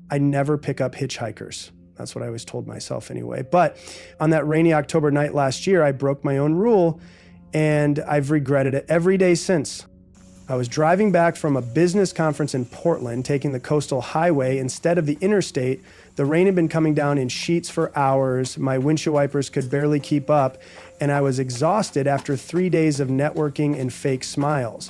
I never pick up hitchhikers. That's what I always told myself anyway. But on that rainy October night last year, I broke my own rule, and I've regretted it every day since. I was driving back from a business conference in Portland, taking the coastal highway instead of the interstate. The rain had been coming down in sheets for hours. My windshield wipers could barely keep up, and I was exhausted after 3 days of networking and fake smiles.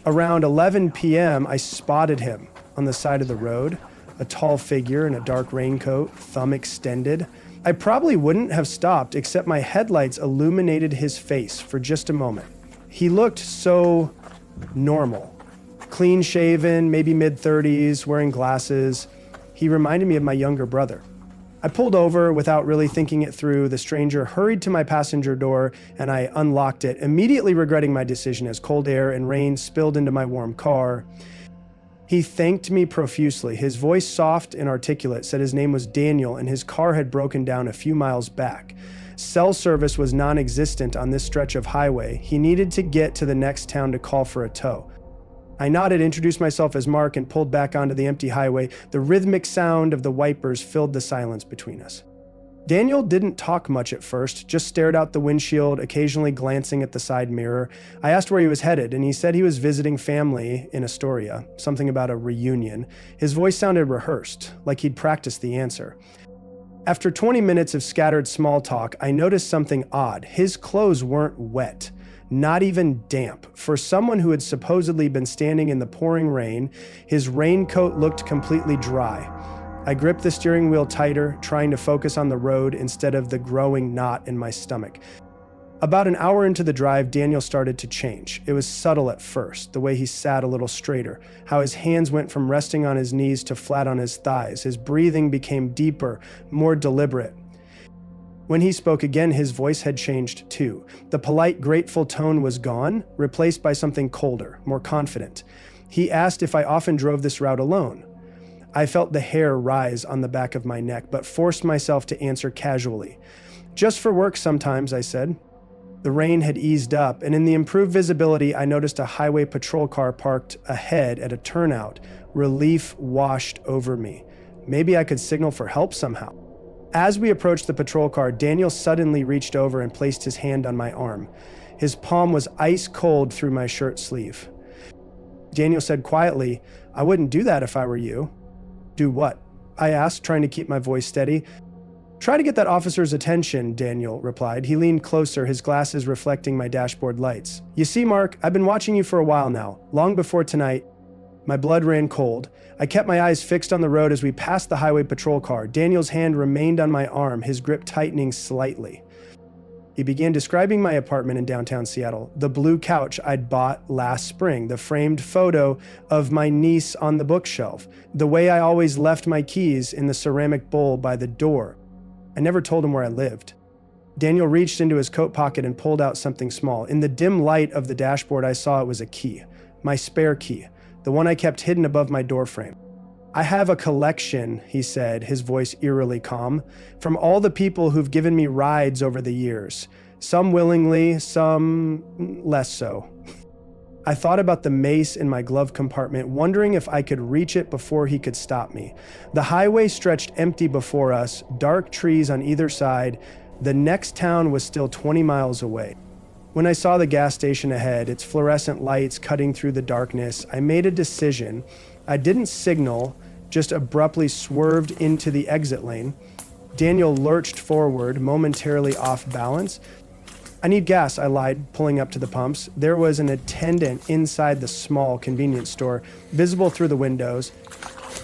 Around 11 p.m., I spotted him on the side of the road, a tall figure in a dark raincoat, thumb extended. I probably wouldn't have stopped, except my headlights illuminated his face for just a moment. He looked so normal, clean shaven, maybe mid-30s, wearing glasses. He reminded me of my younger brother. I pulled over without really thinking it through. The stranger hurried to my passenger door and I unlocked it, immediately regretting my decision as cold air and rain spilled into my warm car. He thanked me profusely. His voice, soft and articulate, said his name was Daniel and his car had broken down a few miles back. Cell service was non-existent on this stretch of highway. He needed to get to the next town to call for a tow. I nodded, introduced myself as Mark, and pulled back onto the empty highway. The rhythmic sound of the wipers filled the silence between us. Daniel didn't talk much at first, just stared out the windshield, occasionally glancing at the side mirror. I asked where he was headed, and he said he was visiting family in Astoria, something about a reunion. His voice sounded rehearsed, like he'd practiced the answer. After 20 minutes of scattered small talk, I noticed something odd. His clothes weren't wet, not even damp. For someone who had supposedly been standing in the pouring rain, his raincoat looked completely dry. I gripped the steering wheel tighter, trying to focus on the road instead of the growing knot in my stomach. About an hour into the drive, Daniel started to change. It was subtle at first, the way he sat a little straighter, how his hands went from resting on his knees to flat on his thighs. His breathing became deeper, more deliberate. When he spoke again, his voice had changed too. The polite, grateful tone was gone, replaced by something colder, more confident. He asked if I often drove this route alone. I felt the hair rise on the back of my neck, but forced myself to answer casually. Just for work sometimes, I said. The rain had eased up, and in the improved visibility, I noticed a highway patrol car parked ahead at a turnout. Relief washed over me. Maybe I could signal for help somehow. As we approached the patrol car, Daniel suddenly reached over and placed his hand on my arm. His palm was ice cold through my shirt sleeve. Daniel said quietly, "I wouldn't do that if I were you." "Do what?" I asked, trying to keep my voice steady. "Try to get that officer's attention," Daniel replied. He leaned closer, his glasses reflecting my dashboard lights. "You see, Mark, I've been watching you for a while now, long before tonight." My blood ran cold. I kept my eyes fixed on the road as we passed the highway patrol car. Daniel's hand remained on my arm, his grip tightening slightly. He began describing my apartment in downtown Seattle, the blue couch I'd bought last spring, the framed photo of my niece on the bookshelf, the way I always left my keys in the ceramic bowl by the door. I never told him where I lived. Daniel reached into his coat pocket and pulled out something small. In the dim light of the dashboard, I saw it was a key, my spare key, the one I kept hidden above my doorframe. "I have a collection," he said, his voice eerily calm, "from all the people who've given me rides over the years. Some willingly, some less so." I thought about the mace in my glove compartment, wondering if I could reach it before he could stop me. The highway stretched empty before us, dark trees on either side. The next town was still 20 miles away. When I saw the gas station ahead, its fluorescent lights cutting through the darkness, I made a decision. I didn't signal, just abruptly swerved into the exit lane. Daniel lurched forward, momentarily off balance. "I need gas," I lied, pulling up to the pumps. There was an attendant inside the small convenience store, visible through the windows.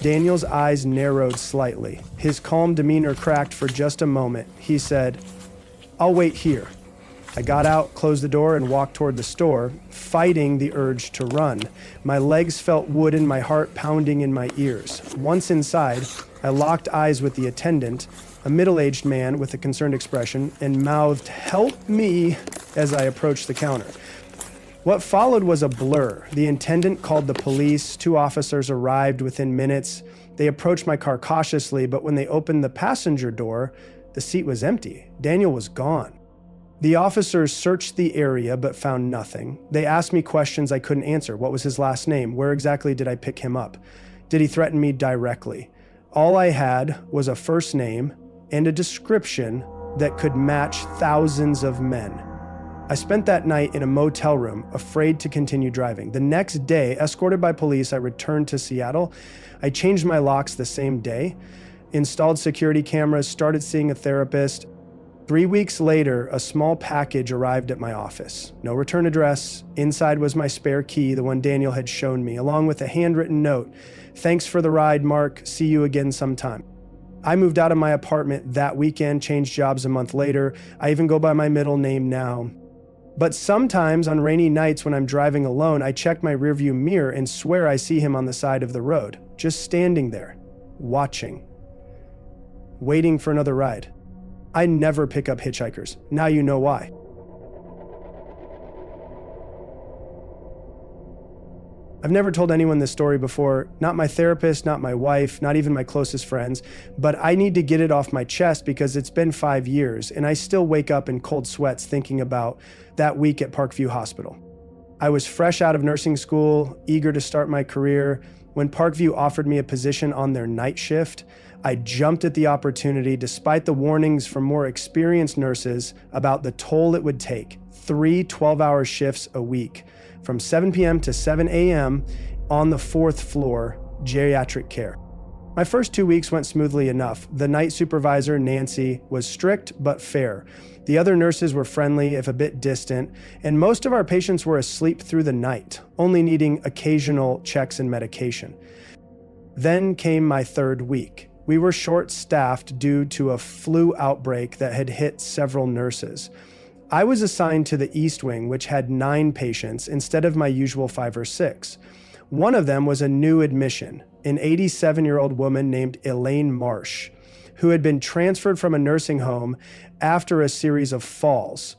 Daniel's eyes narrowed slightly. His calm demeanor cracked for just a moment. He said, "I'll wait here." I got out, closed the door, and walked toward the store, fighting the urge to run. My legs felt wooden, my heart pounding in my ears. Once inside, I locked eyes with the attendant, a middle-aged man with a concerned expression, and mouthed, "Help me," as I approached the counter. What followed was a blur. The attendant called the police. 2 officers arrived within minutes. They approached my car cautiously, but when they opened the passenger door, the seat was empty. Daniel was gone. The officers searched the area but found nothing. They asked me questions I couldn't answer. What was his last name? Where exactly did I pick him up? Did he threaten me directly? All I had was a first name and a description that could match thousands of men. I spent that night in a motel room, afraid to continue driving. The next day, escorted by police, I returned to Seattle. I changed my locks the same day, installed security cameras, started seeing a therapist. 3 weeks later, a small package arrived at my office. No return address. Inside was my spare key, the one Daniel had shown me, along with a handwritten note. "Thanks for the ride, Mark. See you again sometime." I moved out of my apartment that weekend, changed jobs a month later. I even go by my middle name now. But sometimes on rainy nights when I'm driving alone, I check my rearview mirror and swear I see him on the side of the road, just standing there, watching, waiting for another ride. I never pick up hitchhikers. Now you know why. I've never told anyone this story before, not my therapist, not my wife, not even my closest friends, but I need to get it off my chest because it's been 5 years and I still wake up in cold sweats thinking about that week at Parkview Hospital. I was fresh out of nursing school, eager to start my career. When Parkview offered me a position on their night shift, I jumped at the opportunity despite the warnings from more experienced nurses about the toll it would take. 3 12-hour shifts a week, from 7 p.m. to 7 a.m. on the 4th floor, geriatric care. My first 2 weeks went smoothly enough. The night supervisor, Nancy, was strict but fair. The other nurses were friendly, if a bit distant, and most of our patients were asleep through the night, only needing occasional checks and medication. Then came my 3rd week. We were short-staffed due to a flu outbreak that had hit several nurses. I was assigned to the East Wing, which had 9 patients instead of my usual 5 or 6. One of them was a new admission, an 87-year-old woman named Elaine Marsh, who had been transferred from a nursing home after a series of falls.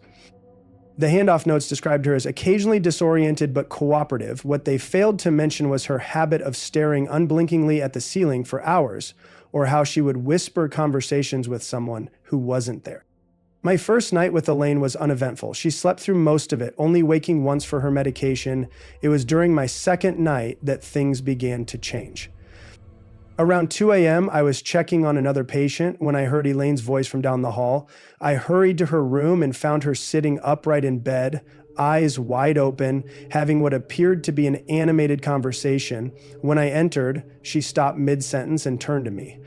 The handoff notes described her as occasionally disoriented but cooperative. What they failed to mention was her habit of staring unblinkingly at the ceiling for hours, or how she would whisper conversations with someone who wasn't there. My first night with Elaine was uneventful. She slept through most of it, only waking once for her medication. It was during my 2nd night that things began to change. Around 2 a.m., I was checking on another patient when I heard Elaine's voice from down the hall. I hurried to her room and found her sitting upright in bed, eyes wide open, having what appeared to be an animated conversation. When I entered, she stopped mid-sentence and turned to me.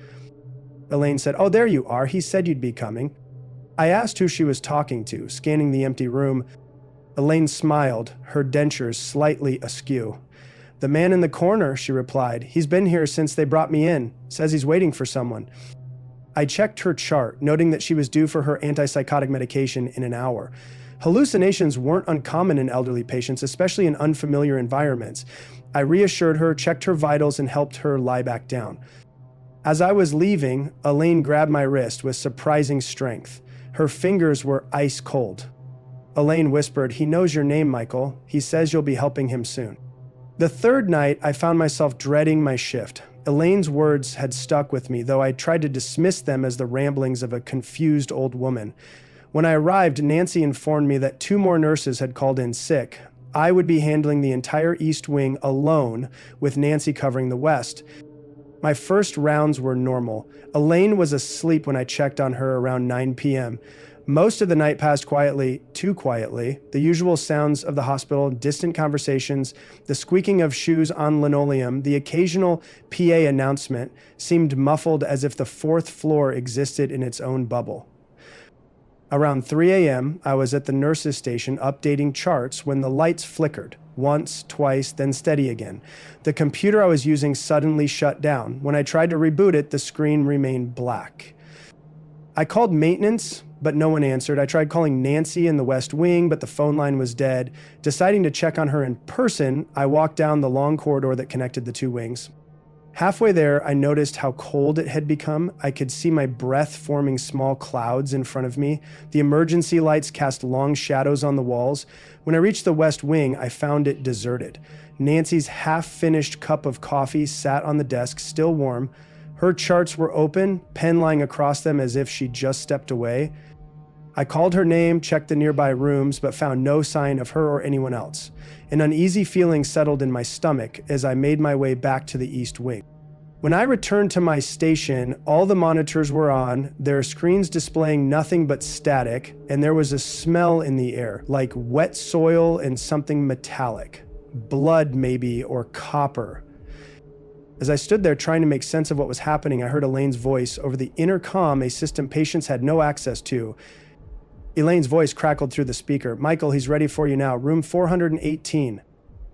Elaine said, "Oh, there you are. He said you'd be coming." I asked who she was talking to, scanning the empty room. Elaine smiled, her dentures slightly askew. "The man in the corner," she replied. "He's been here since they brought me in. Says he's waiting for someone." I checked her chart, noting that she was due for her antipsychotic medication in an hour. Hallucinations weren't uncommon in elderly patients, especially in unfamiliar environments. I reassured her, checked her vitals, and helped her lie back down. As I was leaving, Elaine grabbed my wrist with surprising strength. Her fingers were ice cold. Elaine whispered, "He knows your name, Michael. He says you'll be helping him soon." The 3rd night, I found myself dreading my shift. Elaine's words had stuck with me, though I tried to dismiss them as the ramblings of a confused old woman. When I arrived, Nancy informed me that 2 more nurses had called in sick. I would be handling the entire East Wing alone, with Nancy covering the West. My first rounds were normal. Elaine was asleep when I checked on her around 9 p.m. Most of the night passed quietly, too quietly. The usual sounds of the hospital, distant conversations, the squeaking of shoes on linoleum, the occasional PA announcement seemed muffled as if the 4th floor existed in its own bubble. Around 3 a.m., I was at the nurse's station updating charts when the lights flickered. Once, twice, then steady again. The computer I was using suddenly shut down. When I tried to reboot it, the screen remained black. I called maintenance, but no one answered. I tried calling Nancy in the West Wing, but the phone line was dead. Deciding to check on her in person, I walked down the long corridor that connected the 2 wings. Halfway there, I noticed how cold it had become. I could see my breath forming small clouds in front of me. The emergency lights cast long shadows on the walls. When I reached the West Wing, I found it deserted. Nancy's half-finished cup of coffee sat on the desk, still warm. Her charts were open, pen lying across them as if she just stepped away. I called her name, checked the nearby rooms, but found no sign of her or anyone else. An uneasy feeling settled in my stomach as I made my way back to the East Wing. When I returned to my station, all the monitors were on, their screens displaying nothing but static, and there was a smell in the air, like wet soil and something metallic. Blood, maybe, or copper. As I stood there trying to make sense of what was happening, I heard Elaine's voice over the intercom a system patients had no access to. Elaine's voice crackled through the speaker. "Michael, he's ready for you now. Room 418.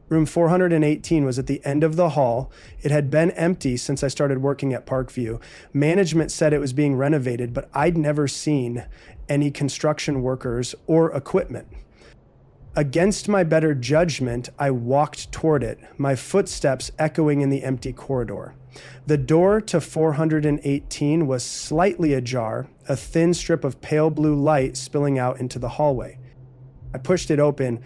Room 418 was at the end of the hall. It had been empty since I started working at Parkview. Management said it was being renovated, but I'd never seen any construction workers or equipment. Against my better judgment, I walked toward it, my footsteps echoing in the empty corridor. The door to 418 was slightly ajar, a thin strip of pale blue light spilling out into the hallway. I pushed it open.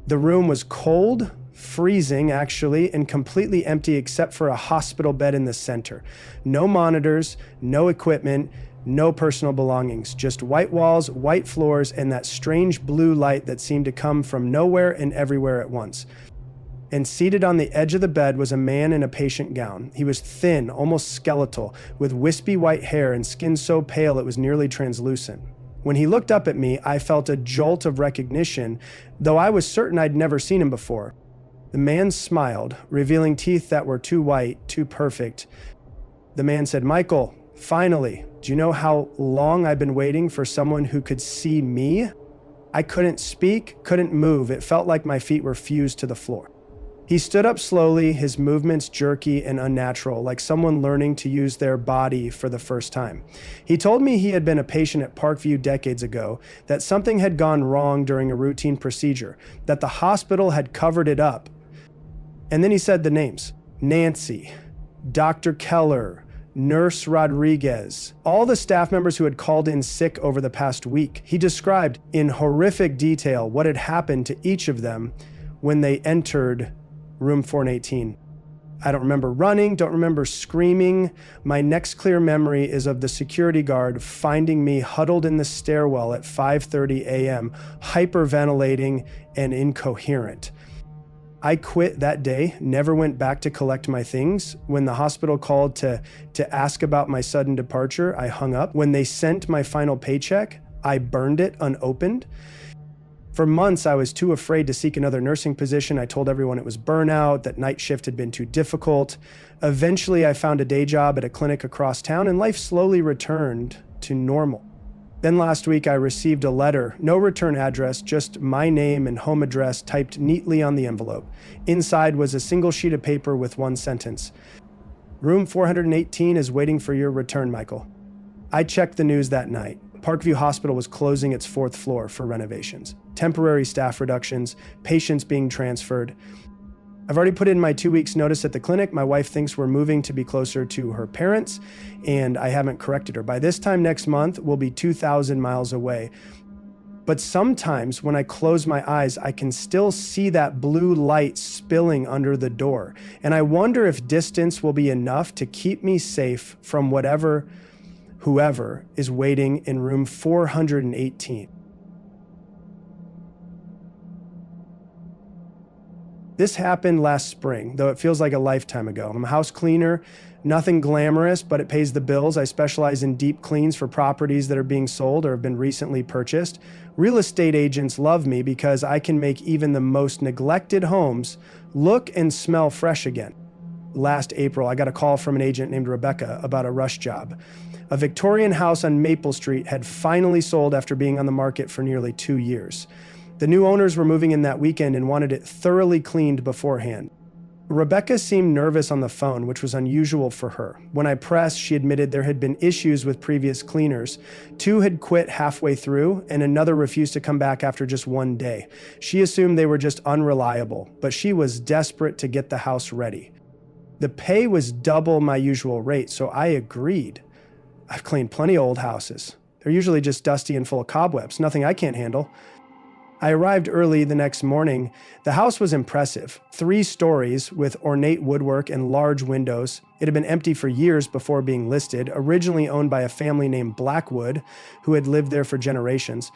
The room was cold, freezing actually, and completely empty except for a hospital bed in the center. No monitors, no equipment, no personal belongings, just white walls, white floors, and that strange blue light that seemed to come from nowhere and everywhere at once. And seated on the edge of the bed was a man in a patient gown. He was thin, almost skeletal, with wispy white hair and skin so pale it was nearly translucent. When he looked up at me, I felt a jolt of recognition, though I was certain I'd never seen him before. The man smiled, revealing teeth that were too white, too perfect. The man said, "Michael, finally, do you know how long I've been waiting for someone who could see me?" I couldn't speak, couldn't move. It felt like my feet were fused to the floor. He stood up slowly, his movements jerky and unnatural, like someone learning to use their body for the first time. He told me he had been a patient at Parkview decades ago, that something had gone wrong during a routine procedure, that the hospital had covered it up. And then he said the names: Nancy, Dr. Keller, Nurse Rodriguez, all the staff members who had called in sick over the past week. He described in horrific detail what had happened to each of them when they entered room 418. I don't remember running, don't remember screaming. My next clear memory is of the security guard finding me huddled in the stairwell at 5:30 a.m., hyperventilating and incoherent. I quit that day, never went back to collect my things. When the hospital called to ask about my sudden departure, I hung up. When they sent my final paycheck, I burned it unopened. For months, I was too afraid to seek another nursing position. I told everyone it was burnout, that night shift had been too difficult. Eventually, I found a day job at a clinic across town, and life slowly returned to normal. Then last week, I received a letter, no return address, just my name and home address typed neatly on the envelope. Inside was a single sheet of paper with one sentence: "Room 418 is waiting for your return, Michael." I checked the news that night. Parkview Hospital was closing its 4th floor for renovations. Temporary staff reductions, patients being transferred. I've already put in my 2 weeks notice at the clinic. My wife thinks we're moving to be closer to her parents, and I haven't corrected her. By this time next month, we'll be 2,000 miles away. But sometimes when I close my eyes, I can still see that blue light spilling under the door. And I wonder if distance will be enough to keep me safe from whoever is waiting in room 418. This happened last spring, though it feels like a lifetime ago. I'm a house cleaner, nothing glamorous, but it pays the bills. I specialize in deep cleans for properties that are being sold or have been recently purchased. Real estate agents love me because I can make even the most neglected homes look and smell fresh again. Last April, I got a call from an agent named Rebecca about a rush job. A Victorian house on Maple Street had finally sold after being on the market for nearly 2 years. The new owners were moving in that weekend and wanted it thoroughly cleaned beforehand. Rebecca seemed nervous on the phone, which was unusual for her. When I pressed, she admitted there had been issues with previous cleaners. 2 had quit halfway through, and another refused to come back after just 1 day. She assumed they were just unreliable, but she was desperate to get the house ready. The pay was double my usual rate, so I agreed. I've cleaned plenty of old houses. They're usually just dusty and full of cobwebs, nothing I can't handle. I arrived early the next morning. The house was impressive. 3 stories with ornate woodwork and large windows. It had been empty for years before being listed, originally owned by a family named Blackwood, who had lived there for generations.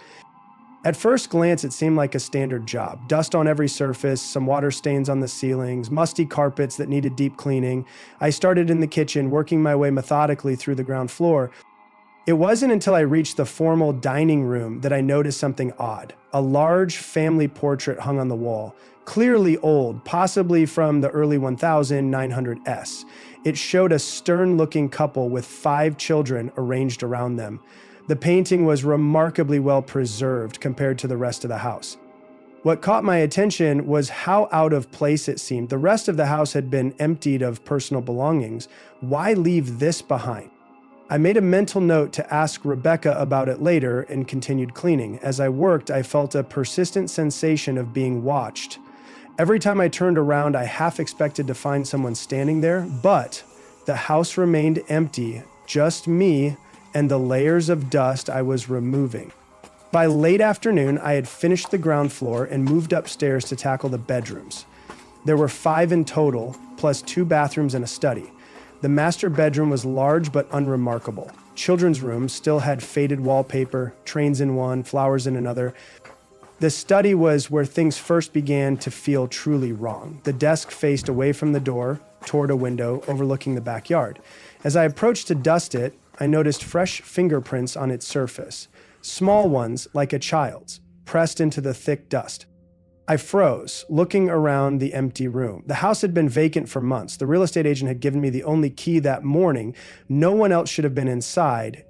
At first glance, it seemed like a standard job. Dust on every surface, some water stains on the ceilings, musty carpets that needed deep cleaning. I started in the kitchen, working my way methodically through the ground floor. It wasn't until I reached the formal dining room that I noticed something odd. A large family portrait hung on the wall, clearly old, possibly from the early 1900s. It showed a stern-looking couple with 5 children arranged around them. The painting was remarkably well preserved compared to the rest of the house. What caught my attention was how out of place it seemed. The rest of the house had been emptied of personal belongings. Why leave this behind? I made a mental note to ask Rebecca about it later and continued cleaning. As I worked, I felt a persistent sensation of being watched. Every time I turned around, I half expected to find someone standing there, but the house remained empty, just me and the layers of dust I was removing. By late afternoon, I had finished the ground floor and moved upstairs to tackle the bedrooms. There were 5 in total, plus 2 bathrooms and a study. The master bedroom was large but unremarkable. Children's rooms still had faded wallpaper, trains in one, flowers in another. The study was where things first began to feel truly wrong. The desk faced away from the door, toward a window overlooking the backyard. As I approached to dust it, I noticed fresh fingerprints on its surface, small ones like a child's, pressed into the thick dust. I froze, looking around the empty room. The house had been vacant for months. The real estate agent had given me the only key that morning. No one else should have been inside.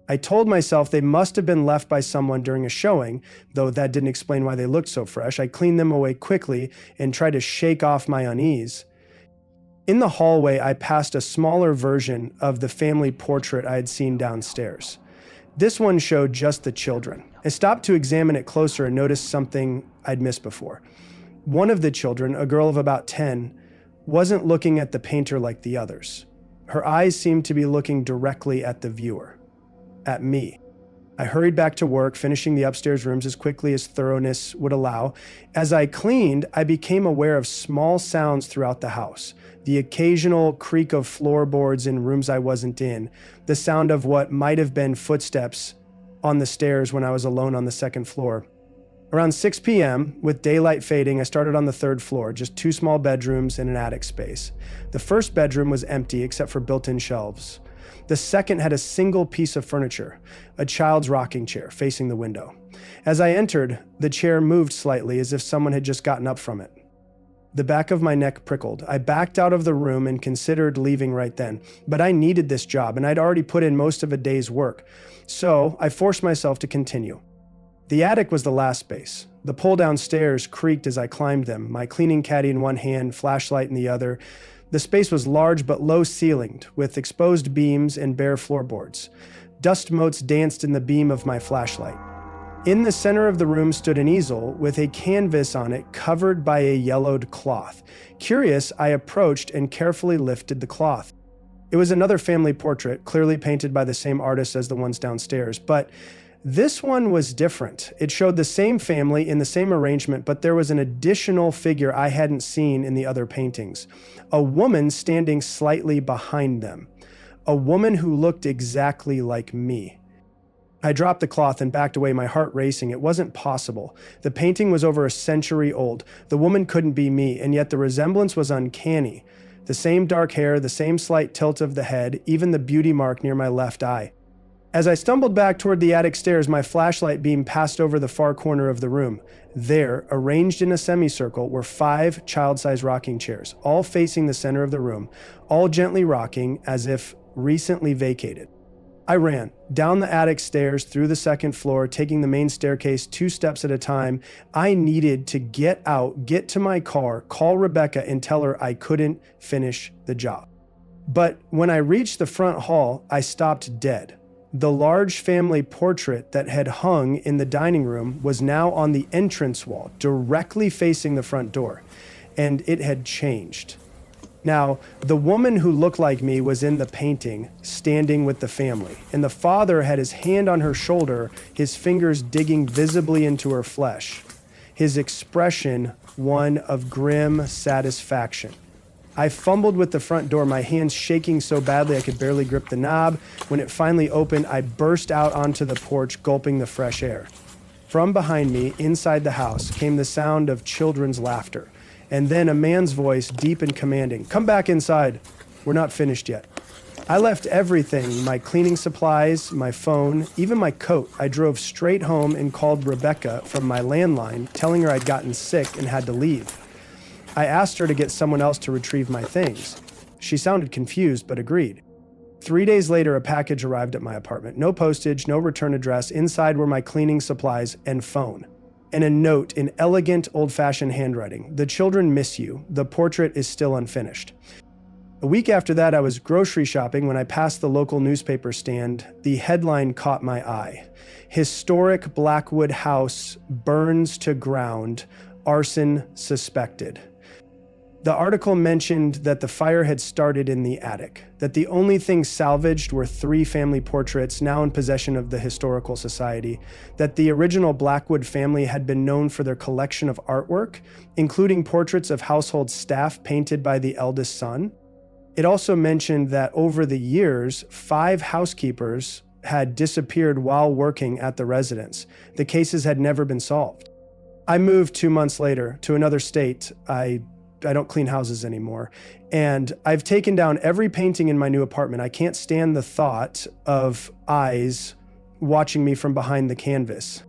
I told myself they must have been left by someone during a showing, though that didn't explain why they looked so fresh. I cleaned them away quickly and tried to shake off my unease. In the hallway, I passed a smaller version of the family portrait I had seen downstairs. This one showed just the children. I stopped to examine it closer and noticed something I'd missed before. One of the children, a girl of about 10, wasn't looking at the painter like the others. Her eyes seemed to be looking directly at the viewer, at me. I hurried back to work, finishing the upstairs rooms as quickly as thoroughness would allow. As I cleaned, I became aware of small sounds throughout the house. The occasional creak of floorboards in rooms I wasn't in, the sound of what might have been footsteps on the stairs when I was alone on the second floor. Around 6 p.m., with daylight fading, I started on the 3rd floor, just 2 small bedrooms and an attic space. The first bedroom was empty except for built-in shelves. The second had a single piece of furniture, a child's rocking chair facing the window. As I entered, the chair moved slightly as if someone had just gotten up from it. The back of my neck prickled. I backed out of the room and considered leaving right then, but I needed this job and I'd already put in most of a day's work, so I forced myself to continue. The attic was the last space. The pull-down stairs creaked as I climbed them, my cleaning caddy in one hand, flashlight in the other. The space was large but low-ceilinged, with exposed beams and bare floorboards. Dust motes danced in the beam of my flashlight. In the center of the room stood an easel with a canvas on it covered by a yellowed cloth. Curious, I approached and carefully lifted the cloth. It was another family portrait, clearly painted by the same artist as the ones downstairs, but this one was different. It showed the same family in the same arrangement, but there was an additional figure I hadn't seen in the other paintings. A woman standing slightly behind them. A woman who looked exactly like me. I dropped the cloth and backed away, my heart racing. It wasn't possible. The painting was over a century old. The woman couldn't be me, and yet the resemblance was uncanny. The same dark hair, the same slight tilt of the head, even the beauty mark near my left eye. As I stumbled back toward the attic stairs, my flashlight beam passed over the far corner of the room. There, arranged in a semicircle, were 5 child-sized rocking chairs, all facing the center of the room, all gently rocking as if recently vacated. I ran down the attic stairs, through the 2nd floor, taking the main staircase 2 steps at a time. I needed to get out, get to my car, call Rebecca, and tell her I couldn't finish the job. But when I reached the front hall, I stopped dead. The large family portrait that had hung in the dining room was now on the entrance wall, directly facing the front door, and it had changed. Now, the woman who looked like me was in the painting, standing with the family, and the father had his hand on her shoulder, his fingers digging visibly into her flesh, his expression one of grim satisfaction. I fumbled with the front door, my hands shaking so badly I could barely grip the knob. When it finally opened, I burst out onto the porch, gulping the fresh air. From behind me, inside the house, came the sound of children's laughter, and then a man's voice, deep and commanding, "Come back inside. We're not finished yet." I left everything, my cleaning supplies, my phone, even my coat. I drove straight home and called Rebecca from my landline, telling her I'd gotten sick and had to leave. I asked her to get someone else to retrieve my things. She sounded confused, but agreed. 3 days later, a package arrived at my apartment. No postage, no return address. Inside were my cleaning supplies and phone. And a note in elegant, old-fashioned handwriting. "The children miss you. The portrait is still unfinished." A week after that, I was grocery shopping when I passed the local newspaper stand. The headline caught my eye. "Historic Blackwood House burns to ground. Arson suspected." The article mentioned that the fire had started in the attic, that the only things salvaged were 3 family portraits now in possession of the Historical Society, that the original Blackwood family had been known for their collection of artwork, including portraits of household staff painted by the eldest son. It also mentioned that over the years, 5 housekeepers had disappeared while working at the residence. The cases had never been solved. I moved 2 months later to another state. I don't clean houses anymore. And I've taken down every painting in my new apartment. I can't stand the thought of eyes watching me from behind the canvas.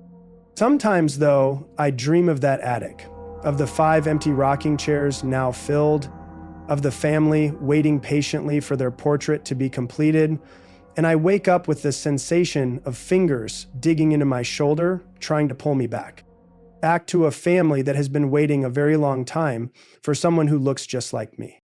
Sometimes, though, I dream of that attic, of the 5 empty rocking chairs now filled, of the family waiting patiently for their portrait to be completed. And I wake up with the sensation of fingers digging into my shoulder, trying to pull me back to a family that has been waiting a very long time for someone who looks just like me.